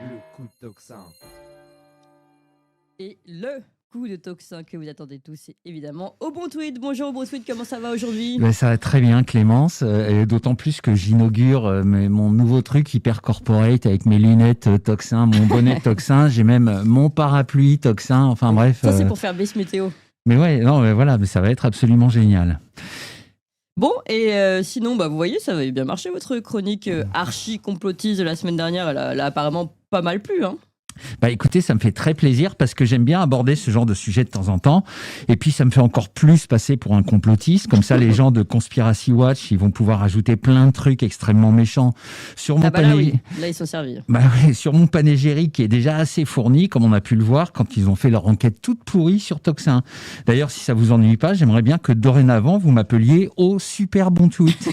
Le coup de tocsin. Et le coup de tocsin que vous attendez tous, c'est évidemment Ubuntuit. Bonjour Ubuntuit, comment ça va aujourd'hui ? Ben, ça va très bien, Clémence, et d'autant plus que j'inaugure mon nouveau truc hyper corporate avec mes lunettes tocsin, mon bonnet tocsin, j'ai même mon parapluie tocsin, enfin bref. Ça, c'est pour faire baisse météo. Mais ouais, non, mais voilà, mais ça va être absolument génial. Bon, et sinon, vous voyez, ça avait bien marché votre chronique archi-complotiste de la semaine dernière. Elle a apparemment pas mal plu, hein. Bah écoutez, ça me fait très plaisir parce que j'aime bien aborder ce genre de sujet de temps en temps. Et puis ça me fait encore plus passer pour un complotiste. Comme ça, les gens de Conspiracy Watch, ils vont pouvoir ajouter plein de trucs extrêmement méchants sur mon là, oui. Là, ils sont servis. Bah ouais, sur mon panégyrique qui est déjà assez fourni, comme on a pu le voir quand ils ont fait leur enquête toute pourrie sur Toxin. D'ailleurs, si ça vous ennuie pas, j'aimerais bien que dorénavant vous m'appeliez au super bon tweet.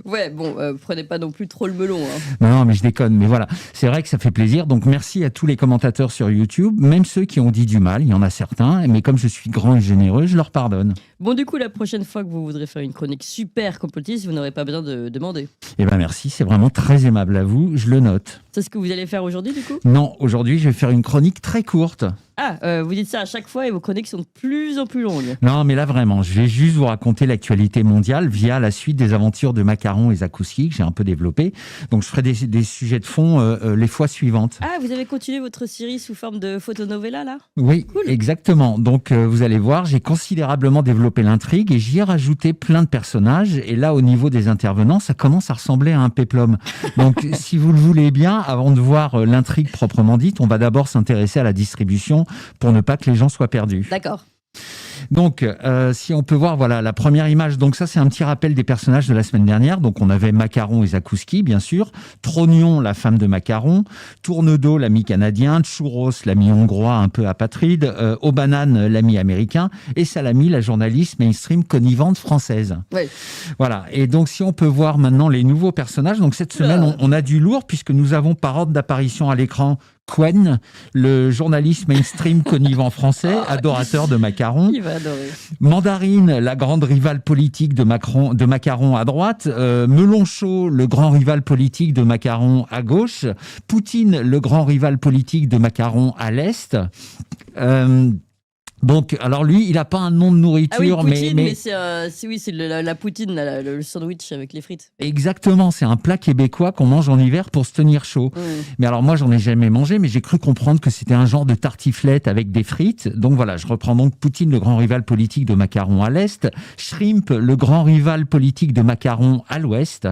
Ouais, bon, prenez pas non plus trop le melon, hein. Non, mais je déconne. Mais voilà, c'est vrai que ça fait plaisir. Donc merci à tous les commentateurs sur YouTube, même ceux qui ont dit du mal. Il y en a certains, mais comme je suis grand et généreux, je leur pardonne. Bon, du coup, la prochaine fois que vous voudrez faire une chronique super complotiste, vous n'aurez pas besoin de demander. Eh ben merci, c'est vraiment très aimable à vous. Je le note. C'est ce que vous allez faire aujourd'hui, du coup ? Non, aujourd'hui, je vais faire une chronique très courte. Ah, vous dites ça à chaque fois et vos chroniques sont de plus en plus longues. Non, mais là, vraiment, je vais juste vous raconter l'actualité mondiale via la suite des aventures de Macaron et Zakouski que j'ai un peu développé. Donc, je ferai des sujets de fond les fois suivantes. Ah, vous avez continué votre série sous forme de photonovella, là ? Oui, cool. Exactement. Donc, vous allez voir, j'ai considérablement développé l'intrigue et j'y ai rajouté plein de personnages. Et là, au niveau des intervenants, ça commence à ressembler à un péplum. Donc, si vous le voulez bien, avant de voir l'intrigue proprement dite, on va d'abord s'intéresser à la distribution pour ne pas que les gens soient perdus. D'accord. Donc, si on peut voir, voilà, la première image. Donc ça, c'est un petit rappel des personnages de la semaine dernière. Donc, on avait Macaron et Zakouski, bien sûr. Trognon, la femme de Macaron. Tournedos, l'ami canadien. Chouros, l'ami hongrois un peu apatride. Obanan, l'ami américain. Et Salami, la journaliste mainstream connivante française. Oui. Voilà. Et donc, si on peut voir maintenant les nouveaux personnages. Donc, cette semaine, on a du lourd puisque nous avons par ordre d'apparition à l'écran Quen, le journaliste mainstream connivant français, adorateur de Macaron. Il va adorer. Mandarine, la grande rivale politique de Macaron à droite. Melonchaud, le grand rival politique de Macaron à gauche. Poutine, le grand rival politique de Macaron à l'est. Donc, alors lui, il n'a pas un nom de nourriture, Poutine, mais c'est la poutine, là, le sandwich avec les frites. Exactement, c'est un plat québécois qu'on mange en hiver pour se tenir chaud. Mais alors moi, j'en ai jamais mangé, mais j'ai cru comprendre que c'était un genre de tartiflette avec des frites. Donc voilà, je reprends donc Poutine, le grand rival politique de Macaron à l'est. Shrimp, le grand rival politique de Macaron à l'ouest.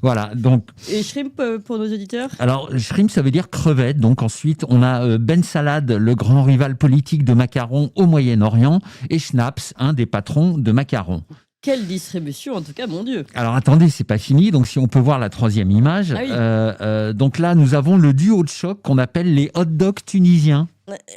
Voilà, donc... Et shrimp pour nos auditeurs ? Alors, shrimp, ça veut dire crevette. Donc ensuite, on a Ben Salad, le grand rival politique de Macaron au Moyen-Orient, et Schnaps, un des patrons de Macaron. Quelle distribution, en tout cas, mon Dieu. Alors attendez, c'est pas fini. Donc si on peut voir la troisième image, donc là nous avons le duo de choc qu'on appelle les hot dogs tunisiens.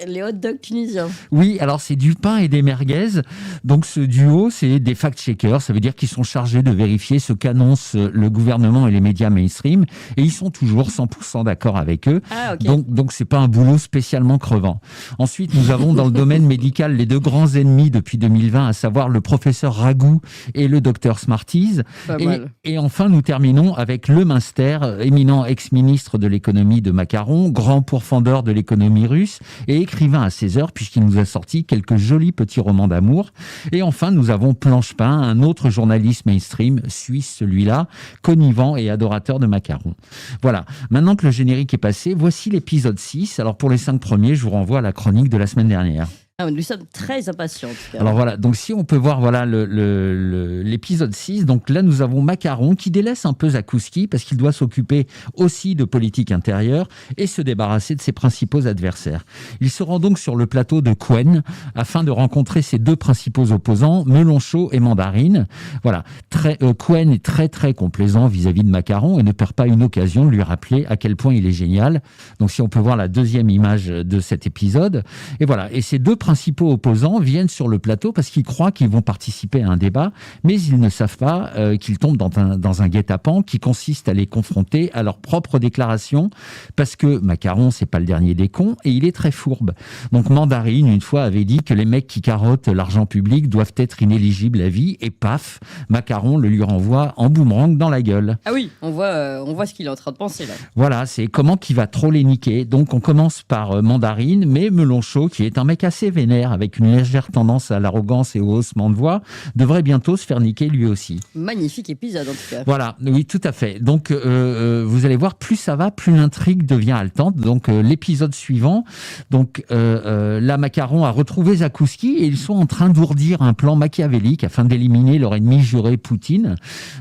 Les hot dogs tunisiens. Oui, alors c'est du pain et des merguez. Donc ce duo, c'est des fact-checkers. Ça veut dire qu'ils sont chargés de vérifier ce qu'annoncent le gouvernement et les médias mainstream. Et ils sont toujours 100% d'accord avec eux. Ah, ok. Donc c'est pas un boulot spécialement crevant. Ensuite, nous avons dans le domaine médical les deux grands ennemis depuis 2020, à savoir le professeur Ragout et le docteur Smarties. Pas mal. Et enfin, nous terminons avec le Münster, éminent ex-ministre de l'économie de Macaron, grand pourfendeur de l'économie russe, et écrivain à ses heures, puisqu'il nous a sorti quelques jolis petits romans d'amour. Et enfin, nous avons Planchepin, un autre journaliste mainstream, suisse celui-là, connivant et adorateur de Macaron. Voilà, maintenant que le générique est passé, voici l'épisode 6. Alors pour les 5 premiers, je vous renvoie à la chronique de la semaine dernière. Ah, nous sommes très impatients. En tout cas. Alors voilà, donc si on peut voir voilà l'épisode 6, donc là nous avons Macaron qui délaisse un peu Zakouski parce qu'il doit s'occuper aussi de politique intérieure et se débarrasser de ses principaux adversaires. Il se rend donc sur le plateau de Quen afin de rencontrer ses deux principaux opposants, Melonchaud et Mandarine. Voilà, Quen est très très complaisant vis-à-vis de Macaron et ne perd pas une occasion de lui rappeler à quel point il est génial. Donc si on peut voir la deuxième image de cet épisode, et voilà, et ces deux principaux opposants viennent sur le plateau parce qu'ils croient qu'ils vont participer à un débat, mais ils ne savent pas qu'ils tombent dans un guet-apens qui consiste à les confronter à leurs propres déclarations, parce que Macaron, c'est pas le dernier des cons, et il est très fourbe. Donc Mandarine, une fois, avait dit que les mecs qui carottent l'argent public doivent être inéligibles à vie, et paf, Macaron le lui renvoie en boomerang dans la gueule. Ah oui, on voit ce qu'il est en train de penser là. Voilà, c'est comment qu'il va trop les niquer. Donc on commence par Mandarine, mais Melonchaud, qui est un mec assez vénère, avec une légère tendance à l'arrogance et au haussement de voix, devrait bientôt se faire niquer lui aussi. Magnifique épisode en tout cas. Voilà, oui, tout à fait. Donc vous allez voir, plus ça va, plus l'intrigue devient haletante. Donc l'épisode suivant, là Macaron a retrouvé Zakouski et ils sont en train d'ourdir un plan machiavélique afin d'éliminer leur ennemi juré Poutine.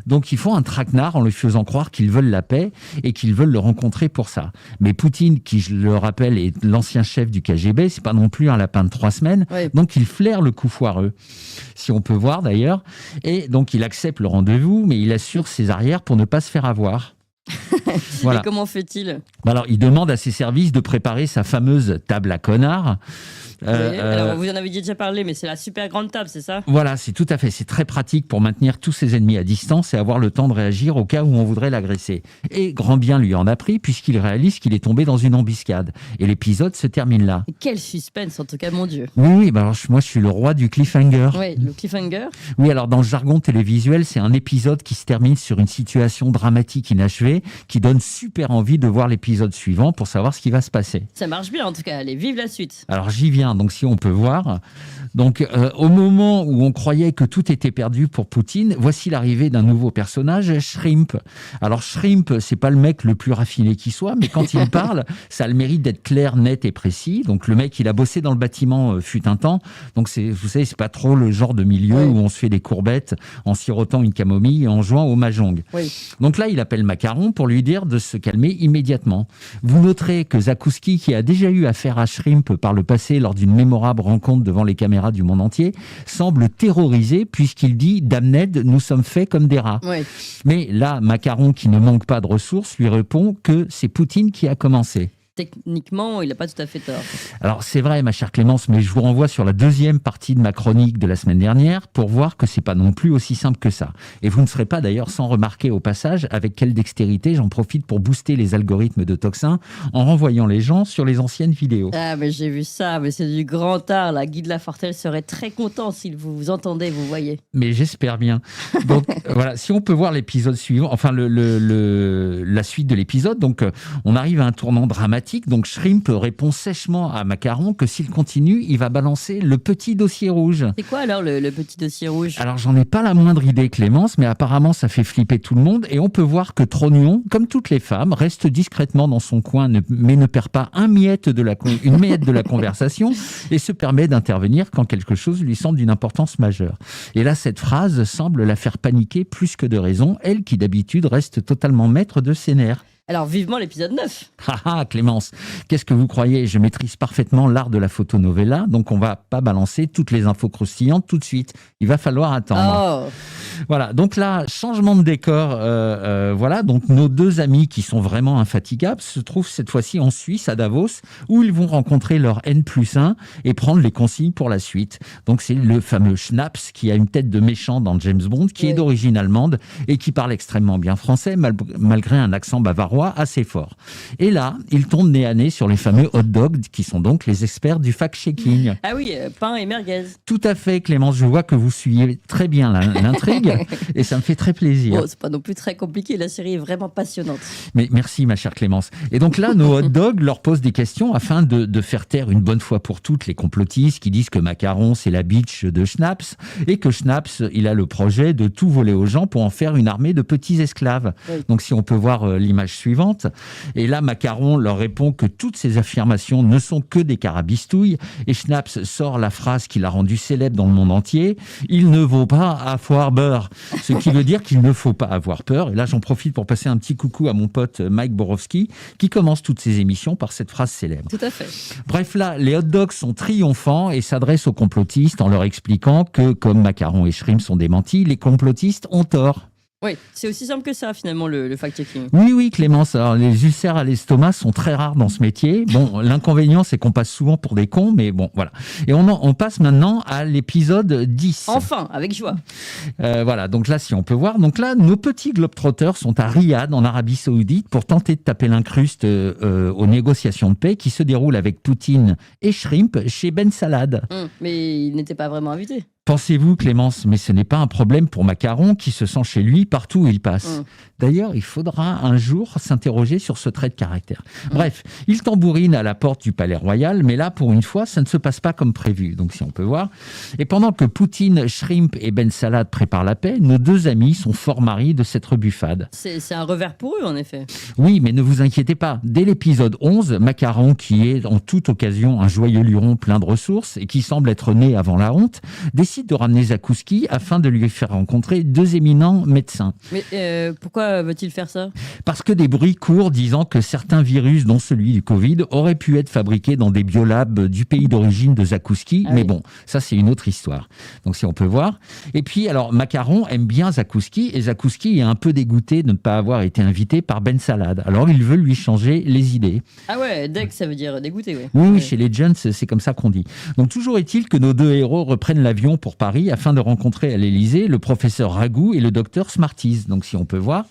Donc ils font un traquenard en lui faisant croire qu'ils veulent la paix et qu'ils veulent le rencontrer pour ça. Mais Poutine, qui je le rappelle est l'ancien chef du KGB, c'est pas non plus un lapin de 3 semaines, Ouais. donc il flaire le coup foireux, si on peut voir d'ailleurs, et donc il accepte le rendez-vous, mais il assure ses arrières pour ne pas se faire avoir. Voilà. Et comment fait-il ? Alors il demande à ses services de préparer sa fameuse table à connards. Alors, vous en avez déjà parlé, mais c'est la super grande table, c'est ça ? Voilà, c'est tout à fait. C'est très pratique pour maintenir tous ses ennemis à distance et avoir le temps de réagir au cas où on voudrait l'agresser. Et grand bien lui en a pris, puisqu'il réalise qu'il est tombé dans une embuscade. Et l'épisode se termine là. Et quel suspense, en tout cas, mon Dieu. Oui, bah alors, moi je suis le roi du cliffhanger. Oui, le cliffhanger. Oui, alors dans le jargon télévisuel, c'est un épisode qui se termine sur une situation dramatique inachevée, qui donne super envie de voir l'épisode suivant pour savoir ce qui va se passer. Ça marche bien, en tout cas. Allez, vive la suite. Alors j'y viens, donc si on peut voir. Donc au moment où on croyait que tout était perdu pour Poutine, voici l'arrivée d'un nouveau personnage, Shrimp. Alors Shrimp, c'est pas le mec le plus raffiné qui soit, mais quand il parle, ça a le mérite d'être clair, net et précis. Donc le mec, il a bossé dans le bâtiment fut un temps, donc vous savez, c'est pas trop le genre de milieu où on se fait des courbettes en sirotant une camomille et en jouant au mahjong. Oui. Donc là, il appelle Macaron pour lui dire de se calmer immédiatement. Vous noterez que Zakouski, qui a déjà eu affaire à Shrimp par le passé lors d'une mémorable rencontre devant les caméras du monde entier, semble terrorisé puisqu'il dit « Damned, nous sommes faits comme des rats Oui. ». Mais là, Macaron, qui ne manque pas de ressources, lui répond que c'est Poutine qui a commencé. Techniquement, il n'a pas tout à fait tort. Alors c'est vrai, ma chère Clémence, mais je vous renvoie sur la deuxième partie de ma chronique de la semaine dernière pour voir que c'est pas non plus aussi simple que ça. Et vous ne serez pas d'ailleurs sans remarquer au passage avec quelle dextérité j'en profite pour booster les algorithmes de Toxin en renvoyant les gens sur les anciennes vidéos. Ah, mais j'ai vu ça, mais c'est du grand art. La Guy de Lafortelle serait très content s'il vous entendait, vous voyez. Mais j'espère bien. Donc voilà, si on peut voir l'épisode suivant, enfin la suite de l'épisode, donc on arrive à un tournant dramatique. Donc Shrimp répond sèchement à Macaron que s'il continue, il va balancer le petit dossier rouge. C'est quoi alors le petit dossier rouge ? Alors j'en ai pas la moindre idée, Clémence, mais apparemment ça fait flipper tout le monde et on peut voir que Trognon, comme toutes les femmes, reste discrètement dans son coin, mais ne perd pas une miette de la conversation et se permet d'intervenir quand quelque chose lui semble d'une importance majeure. Et là, cette phrase semble la faire paniquer plus que de raison, elle qui d'habitude reste totalement maître de ses nerfs. Alors vivement l'épisode 9. Ah Clémence, qu'est-ce que vous croyez ? Je maîtrise parfaitement l'art de la photonovella, donc on va pas balancer toutes les infos croustillantes tout de suite. Il va falloir attendre. Oh. Voilà, donc là, changement de décor, voilà, donc nos deux amis qui sont vraiment infatigables se trouvent cette fois-ci en Suisse, à Davos, où ils vont rencontrer leur N+1 et prendre les consignes pour la suite. Donc c'est le fameux Schnaps qui a une tête de méchant dans James Bond, qui est d'origine allemande et qui parle extrêmement bien français, malgré un accent bavarois assez fort. Et là, ils tombent nez à nez sur les fameux hot dogs, qui sont donc les experts du fact-checking. Ah oui, pain et merguez. Tout à fait, Clémence, je vois que vous suivez très bien l'intrigue. Et ça me fait très plaisir. Oh, c'est pas non plus très compliqué, la série est vraiment passionnante. Mais merci ma chère Clémence. Et donc là, nos hot dogs leur posent des questions afin de faire taire une bonne fois pour toutes les complotistes qui disent que Macaron c'est la bitch de Schnaps et que Schnaps il a le projet de tout voler aux gens pour en faire une armée de petits esclaves. Oui. Donc si on peut voir l'image suivante. Et là, Macaron leur répond que toutes ces affirmations ne sont que des carabistouilles et Schnaps sort la phrase qui l'a rendu célèbre dans le monde entier. Il ne vaut pas avoir beurre. Ce qui veut dire qu'il ne faut pas avoir peur. Et là, j'en profite pour passer un petit coucou à mon pote Mike Borowski, qui commence toutes ses émissions par cette phrase célèbre. Tout à fait. Bref, là, les hot dogs sont triomphants et s'adressent aux complotistes en leur expliquant que, comme Macaron et Shrimp sont démentis, les complotistes ont tort. Oui, c'est aussi simple que ça, finalement, le fact-checking. Oui, Clémence. Alors, les ulcères à l'estomac sont très rares dans ce métier. Bon, l'inconvénient, c'est qu'on passe souvent pour des cons, mais bon, voilà. Et on passe maintenant à l'épisode 10. Enfin, avec joie. Voilà, donc là, si on peut voir. Donc là, nos petits globetrotters sont à Riyad, en Arabie Saoudite, pour tenter de taper l'incruste aux négociations de paix qui se déroulent avec Poutine et Shrimp chez Ben Salad. Mais il n'était pas vraiment invité. Pensez-vous, Clémence, mais ce n'est pas un problème pour Macaron qui se sent chez lui partout où il passe. D'ailleurs, il faudra un jour s'interroger sur ce trait de caractère. Bref, il tambourine à la porte du Palais Royal, mais là, pour une fois, ça ne se passe pas comme prévu. Donc, si on peut voir. Et pendant que Poutine, Shrimp et Ben Salad préparent la paix, nos deux amis sont fort maris de cette rebuffade. C'est un revers pour eux, en effet. Oui, mais ne vous inquiétez pas. Dès l'épisode 11, Macaron, qui est en toute occasion un joyeux luron plein de ressources et qui semble être né avant la honte, décide de ramener Zakouski afin de lui faire rencontrer deux éminents médecins. Mais pourquoi veut-il faire ça ? Parce que des bruits courent disant que certains virus, dont celui du Covid, auraient pu être fabriqués dans des biolabs du pays d'origine de Zakouski. Mais bon, ça c'est une autre histoire. Donc si on peut voir. Et puis alors, Macaron aime bien Zakouski et Zakouski est un peu dégoûté de ne pas avoir été invité par Ben Salad. Alors il veut lui changer les idées. Ah ouais, Deck, ça veut dire dégoûté, oui. Oui, chez les Jones, c'est comme ça qu'on dit. Donc toujours est-il que nos deux héros reprennent l'avion pour Paris afin de rencontrer à l'Élysée le professeur Ragout et le docteur Smarties. Donc si on peut voir.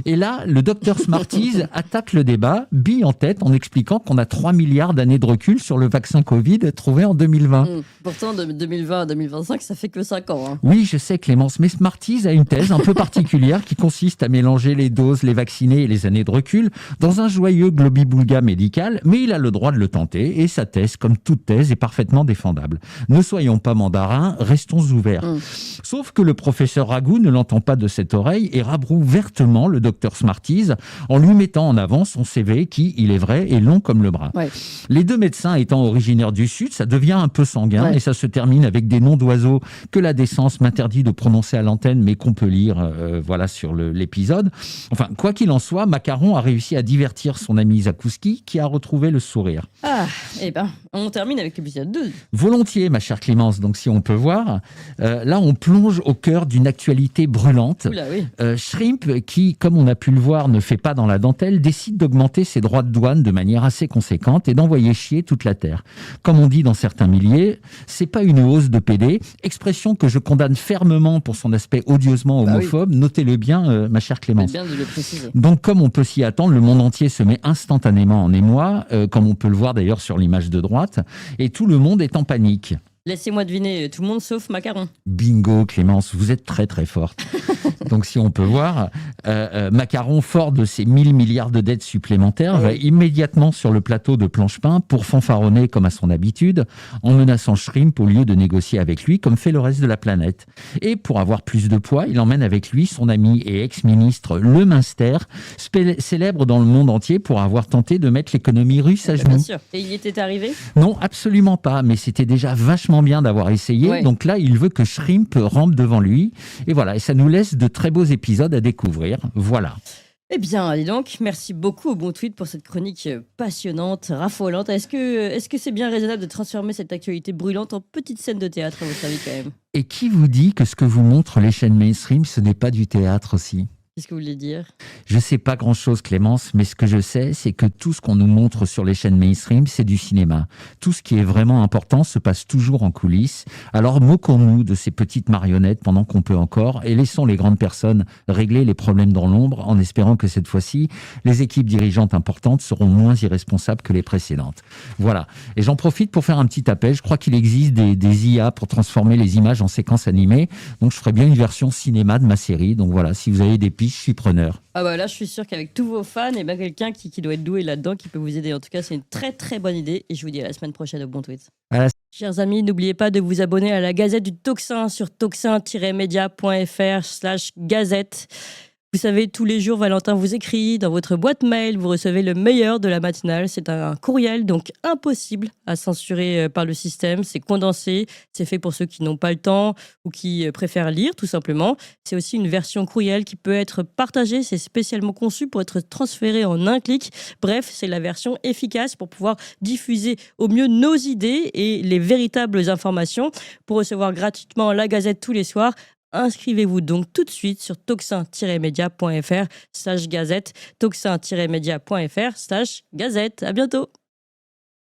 Et là, le docteur Smarties attaque le débat, bille en tête, en expliquant qu'on a 3 milliards d'années de recul sur le vaccin Covid trouvé en 2020. Pourtant, de 2020 à 2025, ça fait que 5 ans. Hein. Oui, je sais Clémence, mais Smarties a une thèse un peu particulière qui consiste à mélanger les doses, les vaccinés et les années de recul dans un joyeux globi-boulga médical, mais il a le droit de le tenter et sa thèse, comme toute thèse, est parfaitement défendable. Ne soyons pas mandarins, restons ouverts. Sauf que le professeur Ragout ne l'entend pas de cette oreille et rabroue vertement le docteur Smarties en lui mettant en avant son CV qui, il est vrai, est long comme le bras. Ouais. Les deux médecins étant originaires du Sud, ça devient un peu sanguin et ça se termine avec des noms d'oiseaux que la décence m'interdit de prononcer à l'antenne mais qu'on peut lire voilà, sur l'épisode. Enfin, quoi qu'il en soit, Macaron a réussi à divertir son ami Zakouski qui a retrouvé le sourire. Ah, eh ben, on termine avec l'épisode 2. Volontiers, ma chère Clémence. Donc, si on peut voir, là, on plonge au cœur d'une actualité brûlante. Oula, oui. Shrimp, qui, comme on a pu le voir, ne fait pas dans la dentelle, décide d'augmenter ses droits de douane de manière assez conséquente et d'envoyer chier toute la Terre. Comme on dit dans certains milieux, c'est pas une hausse de PD, expression que je condamne fermement pour son aspect odieusement homophobe. Oui. Notez-le bien, ma chère Clémence. C'est bien de le préciser. Donc, comme on peut s'y attendre, le monde entier se met instantanément en émoi, comme on peut le voir d'ailleurs sur l'image de droite, et tout le monde est en panique. Laissez-moi deviner, tout le monde sauf Macaron. Bingo, Clémence, vous êtes très très forte. Donc si on peut voir, Macaron, fort de ses 1000 milliards de dettes supplémentaires, va immédiatement sur le plateau de Planche-Pain pour fanfaronner comme à son habitude, en menaçant Shrimp au lieu de négocier avec lui comme fait le reste de la planète. Et pour avoir plus de poids, il emmène avec lui son ami et ex-ministre Le Minster, célèbre dans le monde entier pour avoir tenté de mettre l'économie russe à genoux. Bien sûr. Et il était arrivé ? Non, absolument pas, mais c'était déjà vachement bien d'avoir essayé. Ouais. Donc là, il veut que Shrimp rampe devant lui. Et voilà, et ça nous laisse de très beaux épisodes à découvrir. Voilà. Eh bien, allez donc, merci beaucoup au Bon Tweet pour cette chronique passionnante, raffolante. Est-ce que c'est bien raisonnable de transformer cette actualité brûlante en petite scène de théâtre, à votre avis, quand même ? Et qui vous dit que ce que vous montrent les chaînes mainstream, ce n'est pas du théâtre aussi ? Qu'est-ce que vous voulez dire ? Je sais pas grand-chose, Clémence, mais ce que je sais, c'est que tout ce qu'on nous montre sur les chaînes mainstream, c'est du cinéma. Tout ce qui est vraiment important se passe toujours en coulisses. Alors moquons-nous de ces petites marionnettes pendant qu'on peut encore et laissons les grandes personnes régler les problèmes dans l'ombre en espérant que cette fois-ci, les équipes dirigeantes importantes seront moins irresponsables que les précédentes. Voilà. Et j'en profite pour faire un petit appel. Je crois qu'il existe des IA pour transformer les images en séquences animées. Donc je ferai bien une version cinéma de ma série. Donc voilà, si vous avez des je suis preneur. Ah bah là, je suis sûr qu'avec tous vos fans, et ben quelqu'un qui doit être doué là-dedans, qui peut vous aider. En tout cas, c'est une très très bonne idée. Et je vous dis à la semaine prochaine au Bon Tweet. Chers amis, n'oubliez pas de vous abonner à la Gazette du Tocsin sur toxin-media.fr/gazette. Vous savez, tous les jours, Valentin vous écrit dans votre boîte mail, vous recevez le meilleur de la matinale. C'est un courriel, donc impossible à censurer par le système. C'est condensé, c'est fait pour ceux qui n'ont pas le temps ou qui préfèrent lire, tout simplement. C'est aussi une version courriel qui peut être partagée. C'est spécialement conçu pour être transféré en un clic. Bref, c'est la version efficace pour pouvoir diffuser au mieux nos idées et les véritables informations. Pour recevoir gratuitement la Gazette tous les soirs, Inscrivez-vous donc tout de suite sur toxin-media.fr/gazette, toxin-media.fr/gazette. À bientôt.